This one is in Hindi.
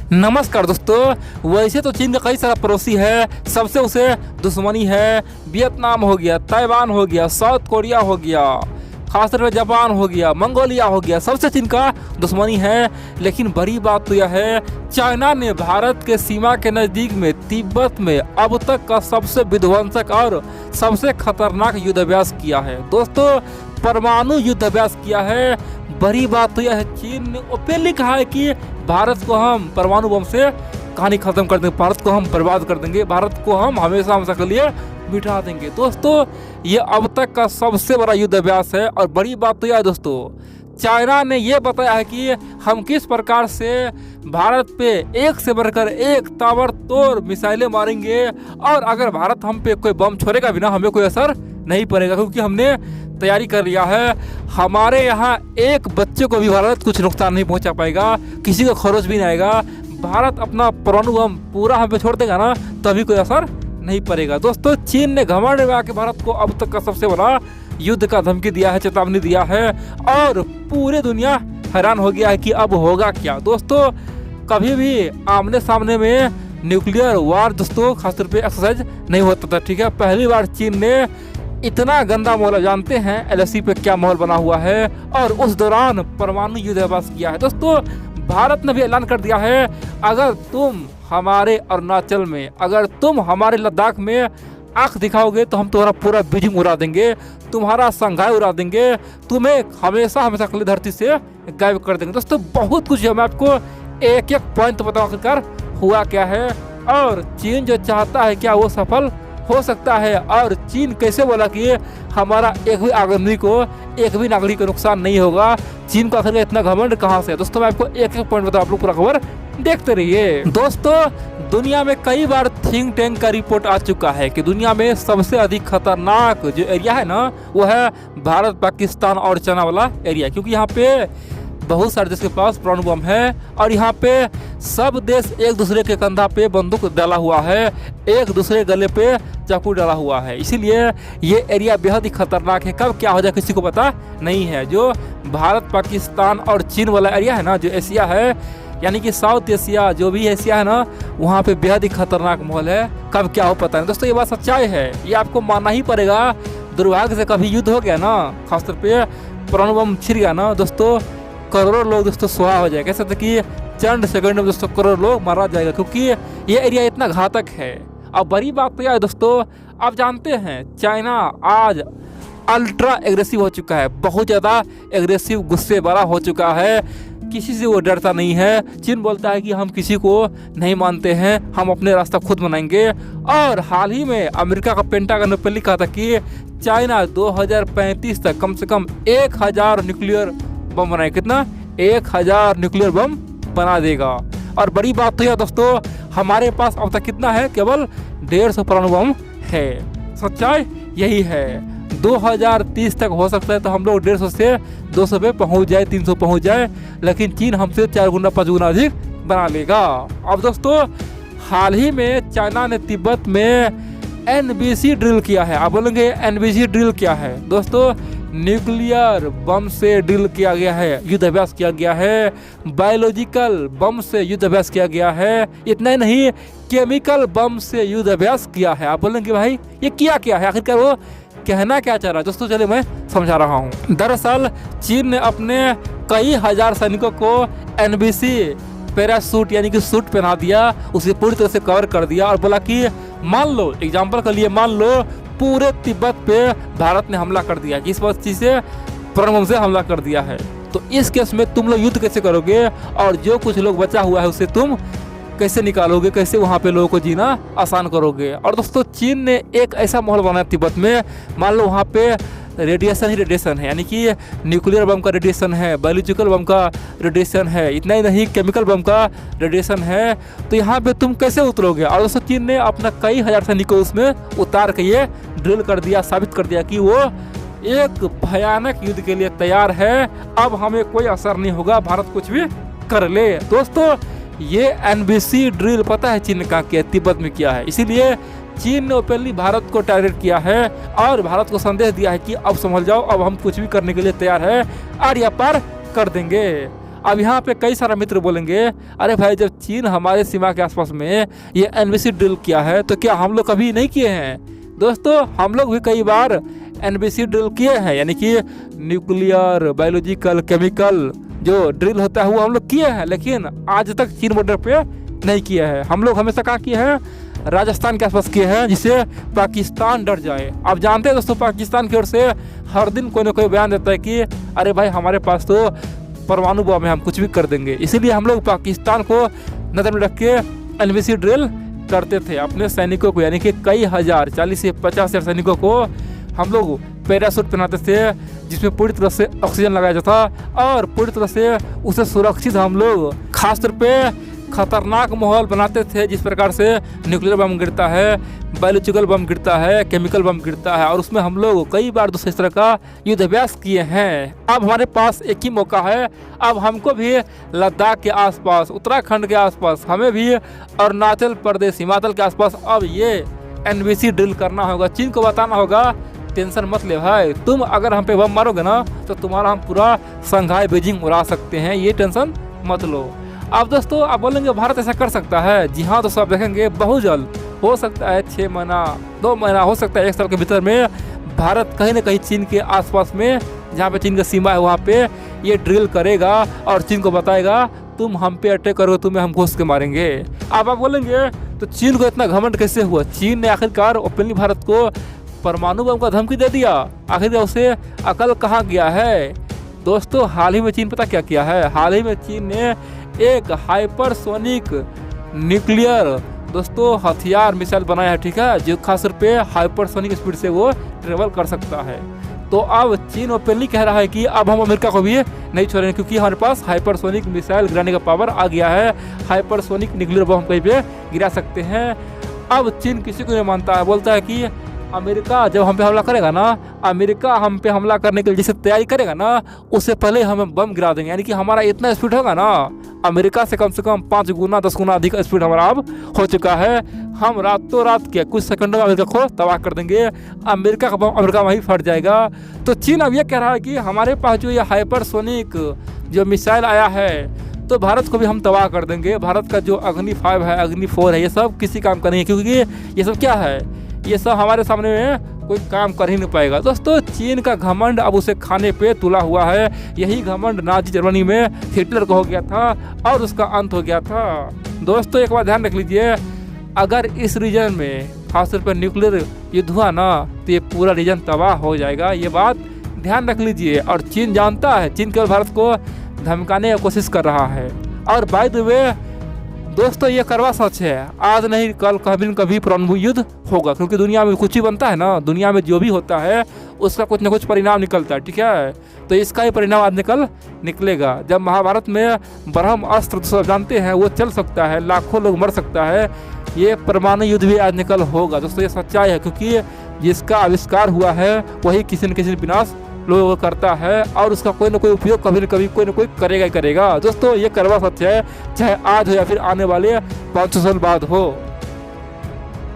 नमस्कार दोस्तों। वैसे तो चीन का कई सारा पड़ोसी है, सबसे उसे दुश्मनी है। वियतनाम हो गया, ताइवान हो गया, साउथ कोरिया हो गया, खासतौर पर जापान हो गया, मंगोलिया हो गया, सबसे चीन का दुश्मनी है। लेकिन बड़ी बात तो यह है, चाइना ने भारत के सीमा के नज़दीक में तिब्बत में अब तक का सबसे विध्वंसक और सबसे खतरनाक युद्धाभ्यास किया है। दोस्तों, परमाणु युद्धाभ्यास किया है। बड़ी बात तो यह है, चीन ने ओपनली कहा है कि भारत को हम परमाणु बम से कहानी खत्म कर देंगे, भारत को हम बर्बाद कर देंगे, भारत को हम हमेशा हमेशा के लिए मिटा देंगे। दोस्तों, ये अब तक का सबसे बड़ा युद्ध अभ्यास है। और बड़ी बात तो यह है दोस्तों, चाइना ने यह बताया है कि हम किस प्रकार से भारत पे एक से बढ़कर एक ताबड़तोड़ मिसाइलें मारेंगे, और अगर भारत हम पे कोई बम छोड़ेगा भी ना, हमें कोई असर नहीं पड़ेगा, क्योंकि हमने तैयारी कर लिया है। हमारे यहाँ एक बच्चे को भी भारत कुछ नुकसान नहीं पहुँचा पाएगा, किसी को खरोच भी नहीं आएगा। भारत अपना परमाणु बम पूरा हम पे छोड़ देगा ना, तभी कोई असर नहीं पड़ेगा। दोस्तों, चीन ने घमंड में आके भारत को अब तक का सबसे बड़ा युद्ध का धमकी दिया है, चेतावनी दिया है, और पूरी दुनिया हैरान हो गया है कि अब होगा क्या। दोस्तों, कभी भी आमने सामने में न्यूक्लियर वार दोस्तों खासतौर पे एक्सरसाइज नहीं होता था, ठीक है। पहली बार चीन ने इतना गंदा माहौल, जानते हैं LAC पे क्या माहौल बना हुआ है, और उस दौरान परमाणु युद्धाभ्यास किया है। दोस्तों, भारत ने भी ऐलान कर दिया है, अगर तुम हमारे अरुणाचल में, अगर तुम हमारे लद्दाख में आंख दिखाओगे तो हम तुम्हारा पूरा बीजिंग उड़ा देंगे, तुम्हारा संघाई उड़ा देंगे, तुम्हें हमेशा हमेशा के लिए धरती से गायब कर देंगे। दोस्तों, बहुत कुछ है, मैं आपको एक एक पॉइंट बताऊं आखिरकार हुआ क्या है, और चीन जो चाहता है क्या वो सफल हो सकता है। और चीन कैसे बोला कि हमारा एक भी आदमी को, एक भी नागरिक को नुकसान नहीं होगा। चीन को आखिर इतना घमंड कहाँ से है? दोस्तों, मैं आपको एक एक पॉइंट बताऊं, आप लोग पूरा खबर देखते रहिए। दोस्तों, दुनिया में कई बार थिंक टैंक का रिपोर्ट आ चुका है कि दुनिया में सबसे अधिक खतरनाक जो एरिया है ना, वो है भारत, पाकिस्तान और चाइना वाला एरिया, क्योंकि यहाँ पे बहुत सारे देश के पास परमाणु बम है, और यहाँ पे सब देश एक दूसरे के कंधा पे बंदूक डाला हुआ है, एक दूसरे गले पे चाकू डाला हुआ है। इसीलिए ये एरिया बेहद ही खतरनाक है। कब क्या हो जाए किसी को पता नहीं है। जो भारत, पाकिस्तान और चीन वाला एरिया है ना, जो एशिया है, यानी कि साउथ एशिया, जो भी एशिया है ना, वहाँ पे बेहद ही खतरनाक माहौल है। कब क्या हो पता नहीं। दोस्तों, ये बात सच्चाई है, ये आपको मानना ही पड़ेगा। दुर्भाग्य से कभी युद्ध हो गया ना, खासतौर पे परमाणु बम छिड़ गया ना दोस्तों, करोड़ों लोग दोस्तों सुहा हो जाएगा। कैसे कि चंद सेकंड में दोस्तों करोड़ों लोग मारा जाएगा, क्योंकि ये एरिया इतना घातक है। अब बड़ी बात तो यह है दोस्तों, आप जानते हैं चाइना आज अल्ट्रा एग्रेसिव हो चुका है, बहुत ज़्यादा एग्रेसिव, गुस्से वाला हो चुका है। किसी से वो डरता नहीं है। चीन बोलता है कि हम किसी को नहीं मानते हैं, हम अपने रास्ता खुद बनाएंगे। और हाल ही में अमेरिका का पेंटागन ने पहले कहा था कि चाइना 2035 तक कम से कम 1000 न्यूक्लियर बम बनाए। कितना? 1000 न्यूक्लियर बम बना देगा। और बड़ी बात तो यह दोस्तों, हमारे पास अब तक कितना है? केवल 150 परमाणु बम है। सच्चाई यही है। 2030 तक हो सकता है तो हम लोग 150 से 200 पे पहुंच जाए, 300 पहुंच जाए, लेकिन चीन हमसे 4 गुना 5 गुना अधिक बना लेगा। अब दोस्तों, हाल ही में चाइना ने तिब्बत में NBC ड्रिल किया है। आप बोलेंगे NBC ड्रिल क्या है? दोस्तों, न्यूक्लियर बम से ड्रिल किया गया है, युद्धाभ्यास किया गया है। बायोलॉजिकल बम से युद्धाभ्यास किया गया है। इतना ही नहीं, केमिकल बम से युद्धाभ्यास किया है। आप बोलेंगे भाई ये किया क्या है, आखिरकार वो कहना क्या चाह रहा है? दोस्तों, चलिए मैं समझा रहा हूँ। दरअसल चीन ने अपने कई हजार सैनिकों को NBC पैरासूट यानी कि सूट पहना दिया, उसे पूरी तरह से कवर कर दिया, और बोला कि मान लो, एग्जाम्पल के लिए मान लो पूरे तिब्बत पे भारत ने हमला कर दिया, इस वजह से परमाणु बम से हमला कर दिया है, तो इस केस में तुम लोग युद्ध कैसे करोगे, और जो कुछ लोग बचा हुआ है उसे तुम कैसे निकालोगे, कैसे वहाँ पे लोगों को जीना आसान करोगे। और दोस्तों, चीन ने एक ऐसा माहौल बनाया तिब्बत में, मान लो वहाँ पे रेडिएशन ही रेडिएशन है, यानी कि न्यूक्लियर बम का रेडिएशन है, बायोलॉजिकल बम का रेडिएशन है, इतना ही नहीं केमिकल बम का रेडिएशन है, तो यहाँ पे तुम कैसे उतरोगे। और दोस्तों, चीन ने अपना कई हजार सैनिकों उसमें उतार के ये ड्रिल कर दिया, साबित कर दिया कि वो एक भयानक युद्ध के लिए तैयार है। अब हमें कोई असर नहीं होगा, भारत कुछ भी कर ले। दोस्तों, ये NBC ड्रिल पता है चीन ने कहा किया, तिब्बत में किया है। इसीलिए चीन ने ओपनली भारत को टारगेट किया है, और भारत को संदेश दिया है कि अब समझ जाओ, अब हम कुछ भी करने के लिए तैयार है, आर या पार कर देंगे। अब यहाँ पे कई सारे मित्र बोलेंगे, अरे भाई जब चीन हमारे सीमा के आसपास में ये एनबीसी ड्रिल किया है तो क्या हम लोग कभी नहीं किए हैं? दोस्तों हम लोग भी कई बार एनबीसी ड्रिल किए हैं, यानी कि न्यूक्लियर, बायोलॉजिकल, केमिकल जो ड्रिल होता है वो हम लोग किए हैं, लेकिन आज तक चीन बॉर्डर पे नहीं किया है। हम लोग हमेशा कहाँ किए हैं? राजस्थान के आसपास किए हैं, जिससे पाकिस्तान डर जाए। आप जानते हैं दोस्तों, पाकिस्तान की ओर से हर दिन कोई ना कोई बयान देता है कि अरे भाई हमारे पास तो परमाणु बम है, हम कुछ भी कर देंगे। इसीलिए हम लोग पाकिस्तान को नज़र में रख के एनबीसी ड्रिल करते थे अपने सैनिकों को, यानी कि कई हजार 40 से 50 हजार सैनिकों को हम लोग पैरासूट पहनाते थे, जिसमें पूरी तरह से ऑक्सीजन लगाया जाता और पूरी तरह से उसे सुरक्षित हम लोग खासतौर पे खतरनाक माहौल बनाते थे। जिस प्रकार से न्यूक्लियर बम गिरता है, बायोलॉजिकल बम गिरता है, केमिकल बम गिरता है, और उसमें हम लोग कई बार दूसरे तरह का युद्ध अभ्यास किए हैं। अब हमारे पास एक ही मौका है, अब हमको भी लद्दाख के आसपास, उत्तराखंड के आसपास, हमें भी अरुणाचल प्रदेश, हिमाचल के आसपास अब ये एनबीसी ड्रिल करना होगा। चीन को बताना होगा टेंशन मत ले भाई, तुम अगर हम पे बम मारोगे ना तो तुम्हारा हम पूरा संघाई बीजिंग उड़ा सकते हैं, ये टेंशन मत लो। अब दोस्तों आप बोलेंगे भारत ऐसा कर सकता है? जी हाँ दोस्तों, आप देखेंगे बहुत जल्द हो सकता है 6 महीना, 2 महीना, हो सकता है 1 साल के भीतर में भारत कहीं ना कहीं चीन के आसपास में, जहाँ पे चीन का सीमा है वहाँ पे ये ड्रिल करेगा और चीन को बताएगा तुम हम पे अटैक करोगे, तुम्हें हम घुस के मारेंगे। अब आप बोलेंगे तो चीन को इतना घमंड कैसे हुआ? चीन ने आखिरकार ओपनली भारत को परमाणु बम का धमकी दे दिया, आखिर उसे अकल कहाँ गया है? दोस्तों हाल ही में चीन पता क्या किया है? हाल ही में चीन ने एक हाइपरसोनिक न्यूक्लियर दोस्तों हथियार मिसाइल बनाया है, ठीक है, जो खास तौर पे हाइपरसोनिक स्पीड से वो ट्रेवल कर सकता है। तो अब चीन ओपनली कह रहा है कि अब हम अमेरिका को भी नहीं छोड़ेंगे, क्योंकि हमारे पास हाइपरसोनिक मिसाइल गिराने का पावर आ गया है, हाइपरसोनिक न्यूक्लियर बम कहीं पे गिरा सकते हैं। अब चीन किसी को नहीं मानता है, बोलता है कि अमेरिका जब हम पे हमला करेगा ना, अमेरिका हम पे हमला करने के लिए जैसे तैयारी करेगा ना, उससे पहले हम बम गिरा देंगे। यानी कि हमारा इतना स्पीड होगा ना, अमेरिका से कम 5 गुना 10 गुना अधिक स्पीड हमारा अब हो चुका है। हम रातों रात के कुछ सेकंडों में अमेरिका को तबाह कर देंगे, अमेरिका का बम अमेरिका वहीं फट जाएगा। तो चीन अब ये कह रहा है कि हमारे पास जो ये हाइपरसोनिक जो मिसाइल आया है तो भारत को भी हम तबाह कर देंगे। भारत का जो अग्नि 5 है, अग्नि 4 है, ये सब किसी काम का नहीं है, क्योंकि ये सब क्या है, ये सब हमारे सामने में कोई काम कर ही नहीं पाएगा। दोस्तों चीन का घमंड अब उसे खाने पे तुला हुआ है। यही घमंड नाजी जर्मनी में हिटलर को हो गया था और उसका अंत हो गया था। दोस्तों एक बात ध्यान रख लीजिए, अगर इस रीजन में खासतौर पर न्यूक्लियर युद्ध हुआ ना तो ये पूरा रीजन तबाह हो जाएगा, ये बात ध्यान रख लीजिए। और चीन जानता है, चीन केवल भारत को धमकाने की कोशिश कर रहा है। और बाय द वे दोस्तों ये करवा सच है, आज नहीं कल कभी न कभी परमाणु युद्ध होगा, क्योंकि दुनिया में कुछ ही बनता है ना, दुनिया में जो भी होता है उसका कुछ ना कुछ परिणाम निकलता है, ठीक है। तो इसका ही परिणाम आज निकलेगा। जब महाभारत में ब्रह्म अस्त्र तो जानते हैं वो चल सकता है, लाखों लोग मर सकता है, ये परमाणु युद्ध भी आज निकल होगा। दोस्तों ये सच्चाई है, क्योंकि जिसका आविष्कार हुआ है वही किसी न किसी विनाश लोगों को करता है और उसका कोई ना कोई उपयोग कभी न कभी कोई ना कोई करेगा ही करेगा। दोस्तों ये करवा सच है, चाहे आज हो या फिर आने वाले 500 साल बाद हो।